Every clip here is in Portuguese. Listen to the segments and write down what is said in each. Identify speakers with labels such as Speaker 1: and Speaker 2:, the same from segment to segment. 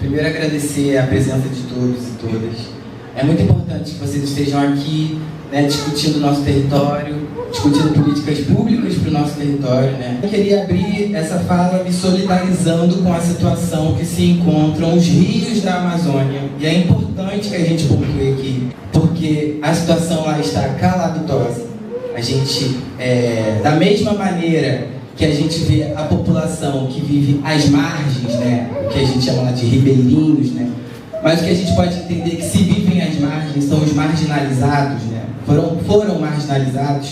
Speaker 1: Primeiro, agradecer a presença de todos e todas. É muito importante que vocês estejam aqui, né, discutindo o nosso território, discutindo políticas públicas para o nosso território, né? Eu queria abrir essa fala me solidarizando com a situação que se encontram os rios da Amazônia. E é importante que a gente pontue aqui, porque a situação lá está calamitosa. A gente, da mesma maneira que a gente vê a população que vive às margens, né, o que a gente chama de ribeirinhos, né, mas o que a gente pode entender que se vivem às margens são os marginalizados, né, foram marginalizados.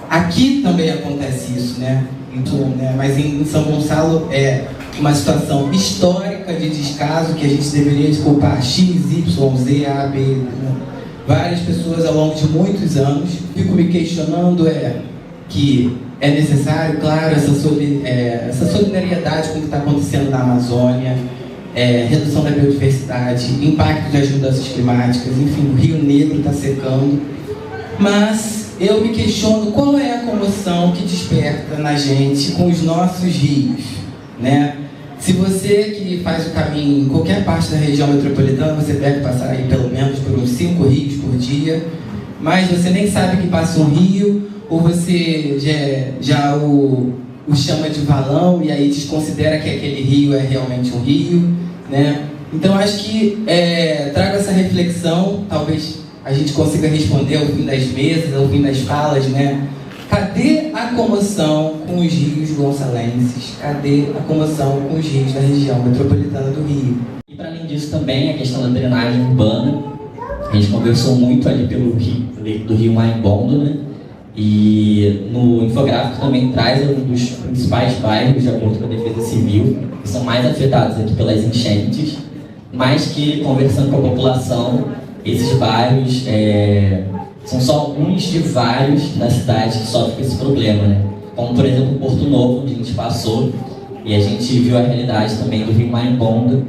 Speaker 1: Aqui também acontece isso, né, mas em São Gonçalo é uma situação histórica de descaso que a gente deveria desculpar X, Y, Z, A, B, né? Várias pessoas ao longo de muitos anos. Fico me questionando que é necessário, claro, essa solidariedade com o que está acontecendo na Amazônia, redução da biodiversidade, impacto das mudanças climáticas, enfim, o Rio Negro está secando. Mas eu me questiono qual é a comoção que desperta na gente com os nossos rios, né? Se você que faz o caminho em qualquer parte da região metropolitana, você deve passar aí pelo menos por uns 5 rios por dia, mas você nem sabe que passa um rio, ou você já o chama de valão e aí desconsidera que aquele rio é realmente um rio, né? Então acho que trago essa reflexão, talvez a gente consiga responder ao fim das mesas, ao fim das falas, né? Cadê a comoção com os rios gonçalenses? Cadê a comoção com os rios da região metropolitana do Rio?
Speaker 2: E para além disso também a questão da drenagem urbana. A gente conversou muito ali pelo leito do Rio Maimbondo, né? E no infográfico também traz um dos principais bairros, de acordo com a Defesa Civil, que são mais afetados aqui pelas enchentes, mas que, conversando com a população, esses bairros são só alguns de vários na cidade que sofrem com esse problema, né? Como, por exemplo, o Porto Novo, onde a gente passou, e a gente viu a realidade também do Rio Maimbondo,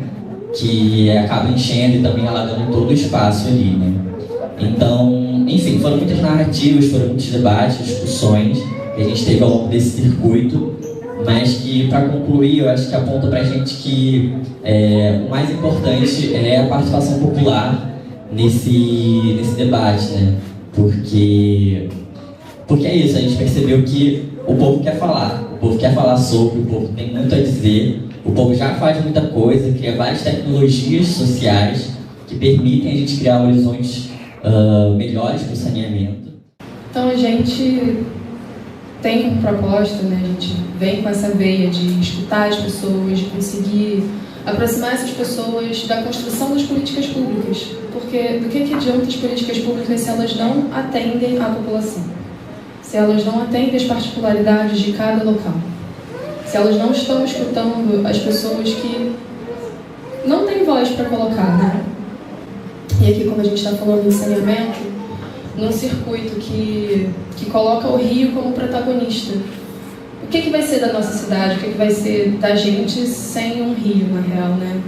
Speaker 2: que acaba enchendo e também alagando todo o espaço ali, né? Então, enfim, foram muitas narrativas, foram muitos debates, discussões que a gente teve ao longo desse circuito, mas que, para concluir, eu acho que aponta pra gente que o mais importante é a participação popular nesse debate, né? Porque é isso, a gente percebeu que o povo quer falar sobre, o povo tem muito a dizer, o povo já faz muita coisa, cria várias tecnologias sociais que permitem a gente criar horizontes melhores para o saneamento.
Speaker 3: Então a gente tem como proposta, né, a gente vem com essa veia de escutar as pessoas, de conseguir aproximar essas pessoas da construção das políticas públicas. Porque do que adianta as políticas públicas se elas não atendem à população? Se elas não atendem às particularidades de cada local? Se elas não estão escutando as pessoas que não têm voz para colocar, né? E aqui, como a gente está falando em saneamento, num circuito que coloca o rio como protagonista. O que vai ser da nossa cidade? O que vai ser da gente sem um rio, na real, né?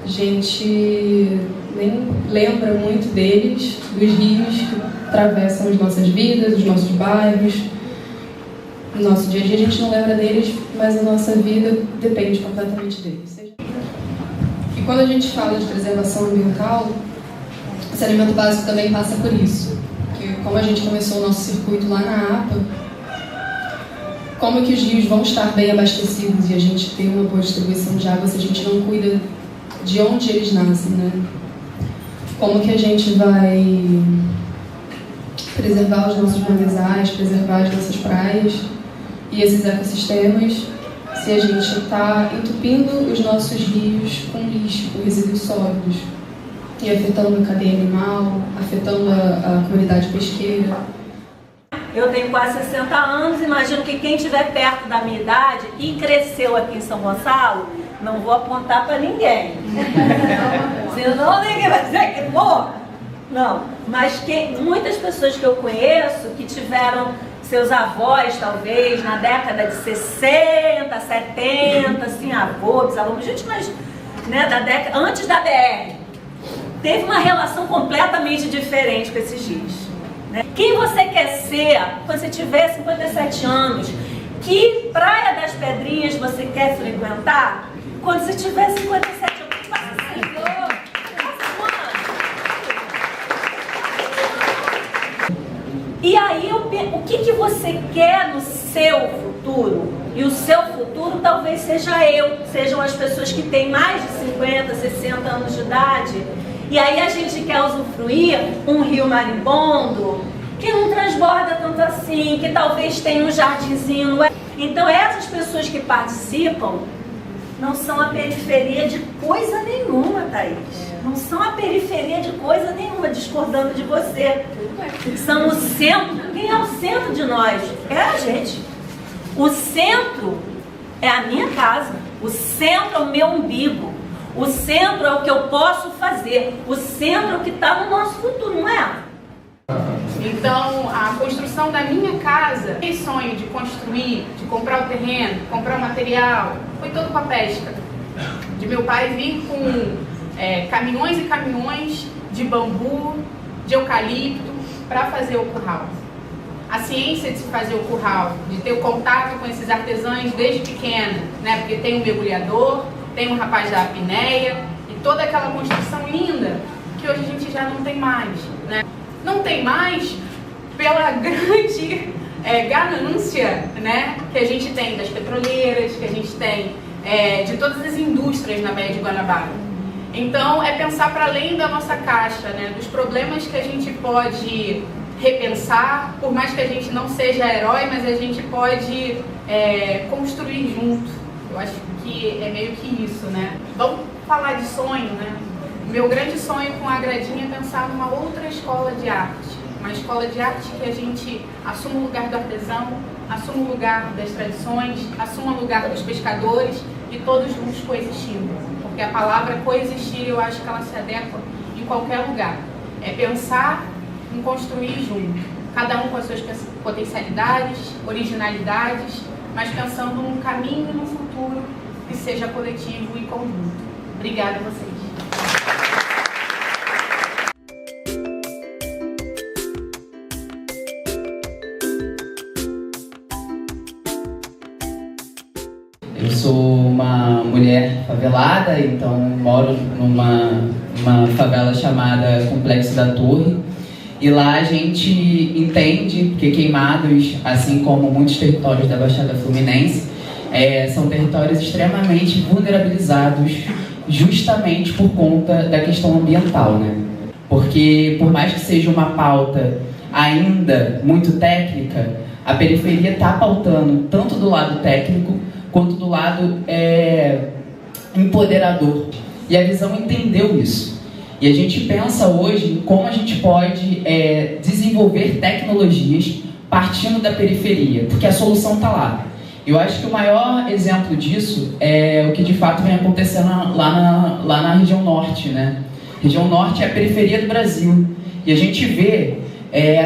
Speaker 3: A gente nem lembra muito deles, dos rios que atravessam as nossas vidas, os nossos bairros. No nosso dia a dia a gente não lembra deles, mas a nossa vida depende completamente deles. E quando a gente fala de preservação ambiental, o saneamento básico também passa por isso. Porque como a gente começou o nosso circuito lá na APA, como que os rios vão estar bem abastecidos e a gente tem uma boa distribuição de água se a gente não cuida de onde eles nascem, né? Como que a gente vai preservar os nossos manguezais, preservar as nossas praias e esses ecossistemas se a gente está entupindo os nossos rios com lixo, com resíduos sólidos e afetando a cadeia animal, afetando a comunidade pesqueira.
Speaker 4: Eu tenho quase 60 anos, imagino que quem estiver perto da minha idade e cresceu aqui em São Gonçalo, não vou apontar para ninguém. Senão ninguém vai dizer que pô. Não, mas muitas pessoas que eu conheço que tiveram seus avós, talvez, na década de 60, 70, assim, avô, bisavô, gente, mas né, da década, antes da BR, teve uma relação completamente diferente com esses rios. Né? Quem você quer ser quando você tiver 57 anos? Que Praia das Pedrinhas você quer frequentar? Quando você tiver 57, eu faço assim. E aí, o que você quer no seu futuro? E o seu futuro talvez seja sejam as pessoas que têm mais de 50, 60 anos de idade. E aí a gente quer usufruir um rio marimbondo que não transborda tanto assim, que talvez tenha um jardinzinho. Então essas pessoas que participam não são a periferia de coisa nenhuma, Thaís. Não são a periferia de coisa nenhuma, discordando de você. São o centro. Quem é o centro de nós? É a gente. O centro é a minha casa. O centro é o meu umbigo. O centro é o que eu posso fazer. O centro é o que está no nosso futuro, não é?
Speaker 5: Então, a construção da minha casa, esse sonho de construir, de comprar o terreno, comprar o material, foi todo com a pesca. De meu pai vir com caminhões e caminhões de bambu, de eucalipto, para fazer o curral. A ciência de se fazer o curral, de ter o contato com esses artesãos desde pequena, né? Porque tem um mergulhador, tem um rapaz da apneia e toda aquela construção linda que hoje a gente já não tem mais, né? Não tem mais pela grande ganância, né, que a gente tem das petroleiras, que a gente tem de todas as indústrias na Baía de Guanabara. Então, é pensar para além da nossa caixa, né, dos problemas que a gente pode repensar, por mais que a gente não seja herói, mas a gente pode construir junto. Eu acho que é meio que isso, né? Vamos falar de sonho, né? O meu grande sonho com a Gradinha é pensar numa outra escola de arte. Uma escola de arte que a gente assuma o lugar do artesão, assuma o lugar das tradições, assuma o lugar dos pescadores e todos juntos coexistindo. Porque a palavra coexistir, eu acho que ela se adequa em qualquer lugar. É pensar em construir junto. Cada um com as suas potencialidades, originalidades, mas pensando num caminho e num futuro que seja coletivo e conjunto. Obrigada a vocês.
Speaker 1: Eu sou uma mulher favelada, então moro numa favela chamada Complexo da Torre. E lá a gente entende que Queimados, assim como muitos territórios da Baixada Fluminense, são territórios extremamente vulnerabilizados justamente por conta da questão ambiental, né? Porque por mais que seja uma pauta ainda muito técnica, a periferia está pautando tanto do lado técnico quanto do lado empoderador. E a Visão entendeu isso. E a gente pensa hoje em como a gente pode desenvolver tecnologias partindo da periferia, porque a solução está lá. Eu acho que o maior exemplo disso é o que de fato vem acontecendo lá na região norte, né? Região norte é a periferia do Brasil. E a gente vê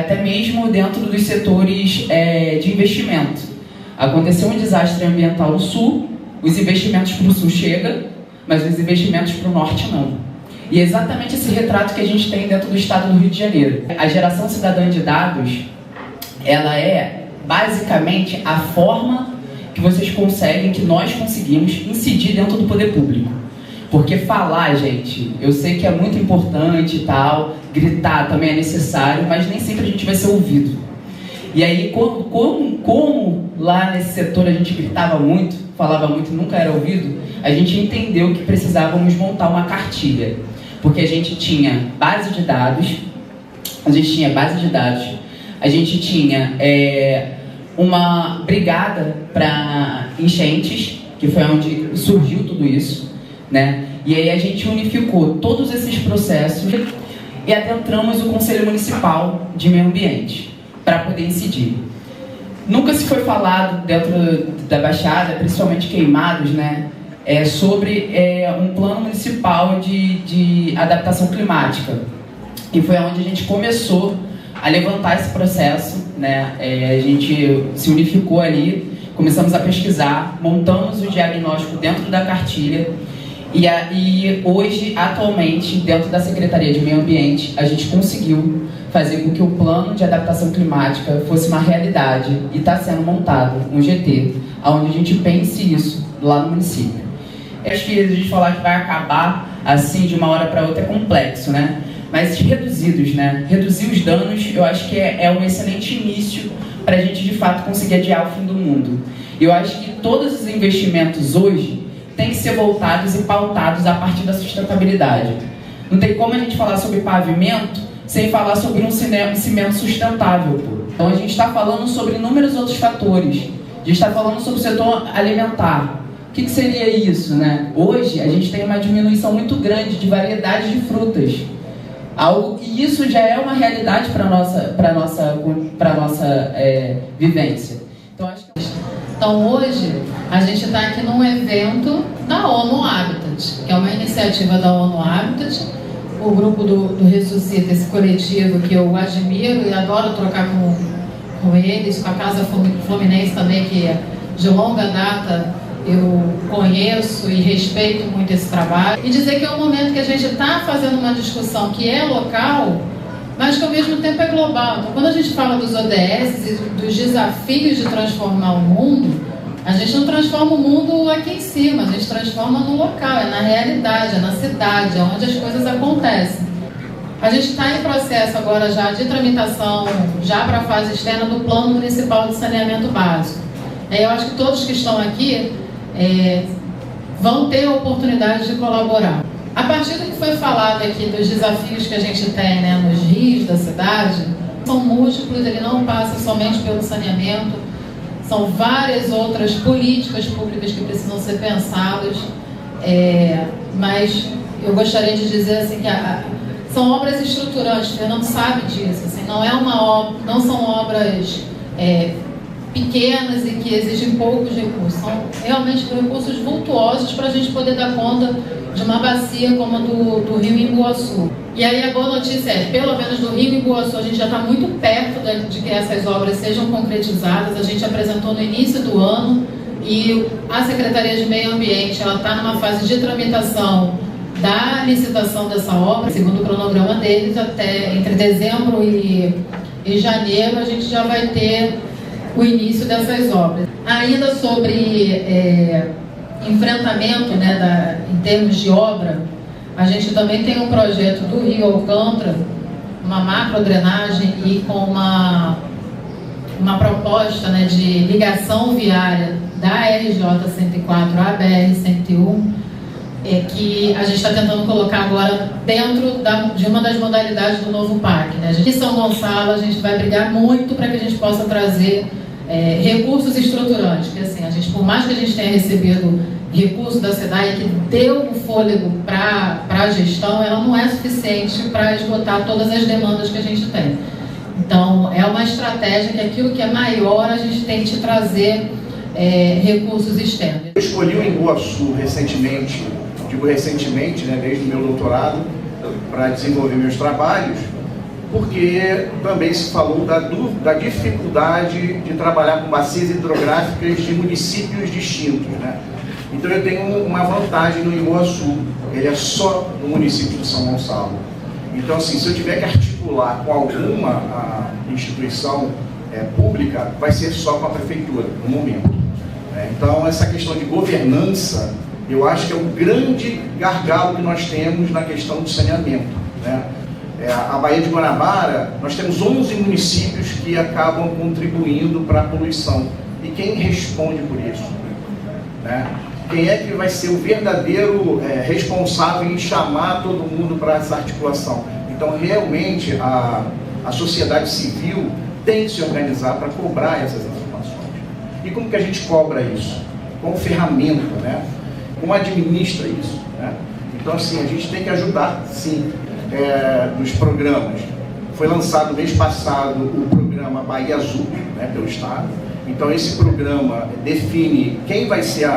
Speaker 1: até mesmo dentro dos setores de investimento. Aconteceu um desastre ambiental no sul, os investimentos para o sul chegam, mas os investimentos para o norte não. E é exatamente esse retrato que a gente tem dentro do estado do Rio de Janeiro. A geração cidadã de dados, ela é basicamente a forma que vocês conseguem, que nós conseguimos incidir dentro do poder público. Porque falar, gente, eu sei que é muito importante e tal, gritar também é necessário, mas nem sempre a gente vai ser ouvido. E aí, como lá nesse setor a gente gritava muito, falava muito e nunca era ouvido, a gente entendeu que precisávamos montar uma cartilha. Porque a gente tinha base de dados, a gente tinha uma brigada para enchentes, que foi onde surgiu tudo isso, né? E aí a gente unificou todos esses processos e adentramos o Conselho Municipal de Meio Ambiente para poder incidir. Nunca se foi falado dentro da Baixada, principalmente Queimados, né? Sobre um plano municipal de adaptação climática. E foi onde a gente começou a levantar esse processo, né? A gente se unificou ali, começamos a pesquisar, montamos o diagnóstico dentro da cartilha e hoje, atualmente, dentro da Secretaria de Meio Ambiente, a gente conseguiu fazer com que o plano de adaptação climática fosse uma realidade e está sendo montado um GT, onde a gente pense isso lá no município.
Speaker 6: Acho que a gente falar que vai acabar assim de uma hora para outra é complexo, né? Mas reduzidos, né? Reduzir os danos, eu acho que é um excelente início para a gente de fato conseguir adiar o fim do mundo. Eu acho que todos os investimentos hoje têm que ser voltados e pautados a partir da sustentabilidade. Não tem como a gente falar sobre pavimento sem falar sobre um cimento sustentável, pô. Então a gente está falando sobre inúmeros outros fatores. A gente está falando sobre o setor alimentar. O que seria isso, né? Hoje a gente tem uma diminuição muito grande de variedade de frutas. E isso já é uma realidade para a nossa vivência.
Speaker 7: Então hoje a gente está aqui num evento da ONU Habitat, que é uma iniciativa da ONU Habitat, o grupo do Ressuscita, esse coletivo que eu admiro e adoro trocar com eles, com a Casa Fluminense também, que de longa data eu conheço e respeito muito esse trabalho. E dizer que é um momento que a gente está fazendo uma discussão que é local, mas que ao mesmo tempo é global. Então, quando a gente fala dos ODS e dos desafios de transformar o mundo, a gente não transforma o mundo aqui em cima, a gente transforma no local, é na realidade, é na cidade, é onde as coisas acontecem. A gente está em processo agora já de tramitação, já para a fase externa do Plano Municipal de Saneamento Básico. Eu acho que todos que estão aqui vão ter a oportunidade de colaborar. A partir do que foi falado aqui dos desafios que a gente tem, né, nos rios da cidade, são múltiplos, ele não passa somente pelo saneamento, são várias outras políticas públicas que precisam ser pensadas, mas eu gostaria de dizer assim, que são obras estruturantes, o Fernando sabe disso, assim, não são obras pequenas e que exigem poucos recursos, são realmente recursos vultuosos para a gente poder dar conta de uma bacia como a do Rio Imbuaçu. E aí a boa notícia é, pelo menos do Rio Imbuaçu, a gente já está muito perto de que essas obras sejam concretizadas. A gente apresentou no início do ano e a Secretaria de Meio Ambiente está numa fase de tramitação da licitação dessa obra. Segundo o cronograma deles, até entre dezembro e janeiro a gente já vai ter o início dessas obras. Ainda sobre enfrentamento, né, em termos de obra, a gente também tem um projeto do Rio Alcântara, uma macrodrenagem e com uma proposta, né, de ligação viária da RJ-104 à BR-101, que a gente está tentando colocar agora dentro de uma das modalidades do novo PAC. Né? Aqui em São Gonçalo, a gente vai brigar muito para que a gente possa trazer recursos estruturantes, porque assim, por mais que a gente tenha recebido recursos da SEDAI que deu um fôlego para a gestão, ela não é suficiente para esgotar todas as demandas que a gente tem. Então, é uma estratégia que aquilo que é maior, a gente tente trazer recursos externos.
Speaker 8: Eu escolhi o Imbuaçu recentemente, né, desde o meu doutorado, para desenvolver meus trabalhos, porque também se falou da dificuldade de trabalhar com bacias hidrográficas de municípios distintos, né? Então eu tenho uma vantagem no Imbuaçu, ele é só no município de São Gonçalo. Então, assim, se eu tiver que articular com alguma instituição pública, vai ser só com a prefeitura, no momento. Então, essa questão de governança, eu acho que é o grande gargalo que nós temos na questão do saneamento, né? A Baía de Guanabara, nós temos 11 municípios que acabam contribuindo para a poluição. E quem responde por isso? Né? Quem é que vai ser o verdadeiro responsável em chamar todo mundo para essa articulação? Então, realmente, a sociedade civil tem que se organizar para cobrar essas informações. E como que a gente cobra isso? Com ferramenta, né? Como administra isso, né? Então, assim, a gente tem que ajudar, sim, nos programas. Foi lançado mês passado o programa Bahia Azul, né, pelo Estado. Então, esse programa define quem vai ser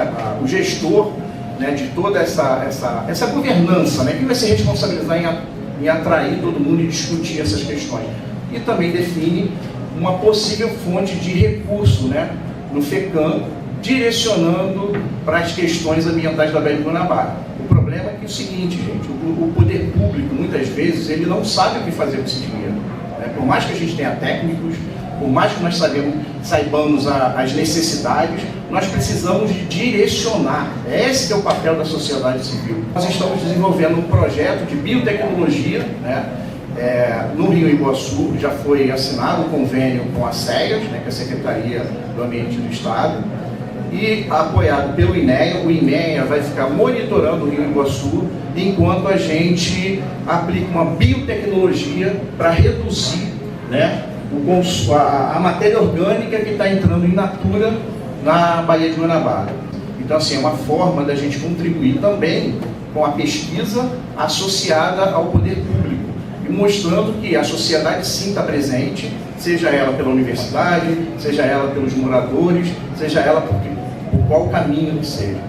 Speaker 8: o gestor, né, de toda essa governança, né, quem vai se responsabilizar em atrair todo mundo e discutir essas questões. E também define uma possível fonte de recurso, né, no FECAM, direcionando para as questões ambientais da Baía de Guanabara. O problema é que é o seguinte, gente, o poder público, muitas vezes, ele não sabe o que fazer com esse dinheiro. Né? Por mais que a gente tenha técnicos, Por mais que nós saibamos as necessidades, nós precisamos de direcionar. Esse que é o papel da sociedade civil. Nós estamos desenvolvendo um projeto de biotecnologia, né? No Rio Iguaçu. Já foi assinado um convênio com a SEAS, né, que é a Secretaria do Ambiente do Estado, e apoiado pelo INEA. O INEA vai ficar monitorando o Rio Iguaçu enquanto a gente aplica uma biotecnologia para reduzir, né, a matéria orgânica que está entrando in natura na Baía de Guanabara. Então, assim, é uma forma da gente contribuir também com a pesquisa associada ao poder público, e mostrando que a sociedade sim está presente, seja ela pela universidade, seja ela pelos moradores, seja ela por qual caminho que seja.